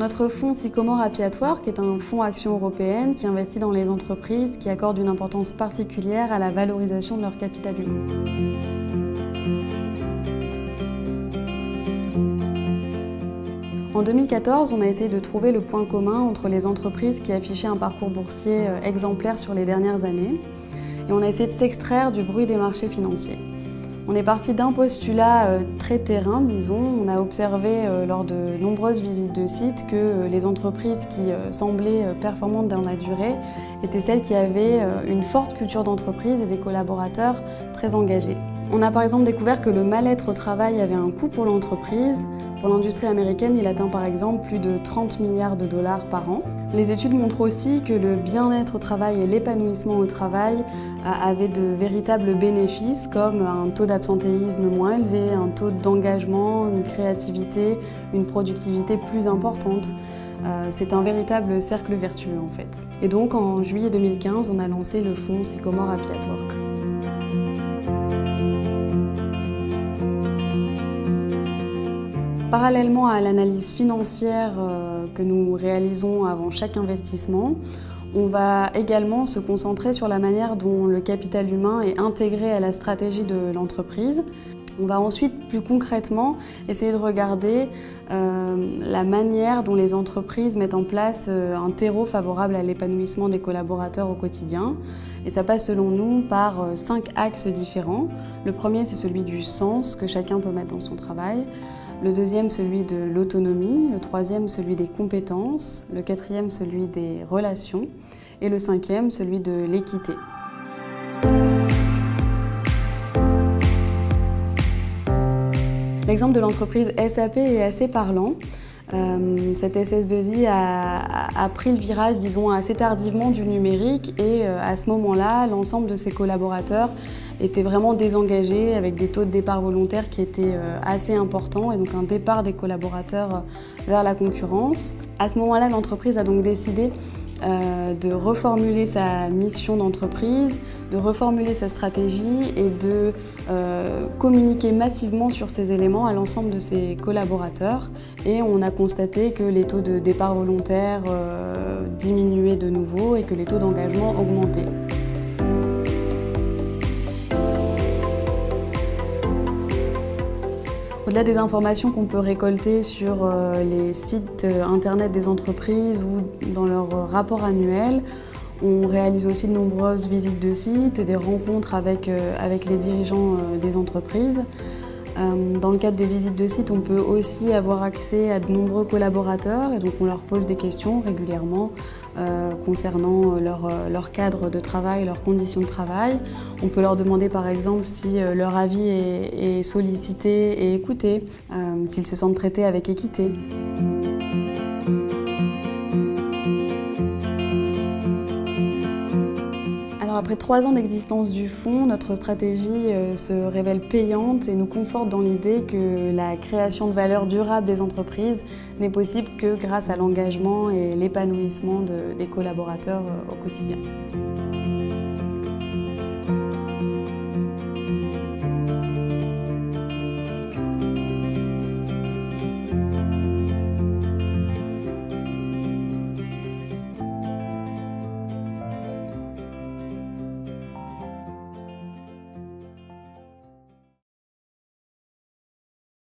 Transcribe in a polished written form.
notre fonds Sycomore Happy at Work est un fonds action européenne qui investit dans les entreprises qui accordent une importance particulière à la valorisation de leur capital humain. En 2014, on a essayé de trouver le point commun entre les entreprises qui affichaient un parcours boursier exemplaire sur les dernières années et on a essayé de s'extraire du bruit des marchés financiers. On est parti d'un postulat très terrain, disons. On a observé lors de nombreuses visites de sites que les entreprises qui semblaient performantes dans la durée étaient celles qui avaient une forte culture d'entreprise et des collaborateurs très engagés. On a par exemple découvert que le mal-être au travail avait un coût pour l'entreprise. Pour l'industrie américaine, il atteint par exemple plus de 30 milliards de dollars par an. Les études montrent aussi que le bien-être au travail et l'épanouissement au travail avaient de véritables bénéfices comme un taux d'absentéisme moins élevé, un taux d'engagement, une créativité, une productivité plus importante. C'est un véritable cercle vertueux en fait. Et donc en juillet 2015, on a lancé le fonds Sycomore Happy at Work. Parallèlement à l'analyse financière que nous réalisons avant chaque investissement, on va également se concentrer sur la manière dont le capital humain est intégré à la stratégie de l'entreprise. On va ensuite, plus concrètement, essayer de regarder la manière dont les entreprises mettent en place un terreau favorable à l'épanouissement des collaborateurs au quotidien. Et ça passe selon nous par 5 axes différents. Le premier, c'est celui du sens que chacun peut mettre dans son travail. Le deuxième, celui de l'autonomie. Le troisième, celui des compétences. Le quatrième, celui des relations. Et le cinquième, celui de l'équité. L'exemple de l'entreprise SAP est assez parlant. Cette SS2I a pris le virage, disons, assez tardivement du numérique et à ce moment-là, l'ensemble de ses collaborateurs étaient vraiment désengagés avec des taux de départ volontaires qui étaient assez importants et donc un départ des collaborateurs vers la concurrence. À ce moment-là, l'entreprise a donc décidé de reformuler sa mission d'entreprise, de reformuler sa stratégie et de communiquer massivement sur ces éléments à l'ensemble de ses collaborateurs. Et on a constaté que les taux de départ volontaire diminuaient de nouveau et que les taux d'engagement augmentaient. Au-delà des informations qu'on peut récolter sur les sites internet des entreprises ou dans leur rapport annuel, on réalise aussi de nombreuses visites de sites et des rencontres avec les dirigeants des entreprises. Dans le cadre des visites de sites, on peut aussi avoir accès à de nombreux collaborateurs et donc on leur pose des questions régulièrement concernant leur cadre de travail, leurs conditions de travail. On peut leur demander par exemple si leur avis est sollicité et écouté, s'ils se sentent traités avec équité. Alors après 3 ans d'existence du fonds, notre stratégie se révèle payante et nous conforte dans l'idée que la création de valeur durable des entreprises n'est possible que grâce à l'engagement et l'épanouissement des collaborateurs au quotidien.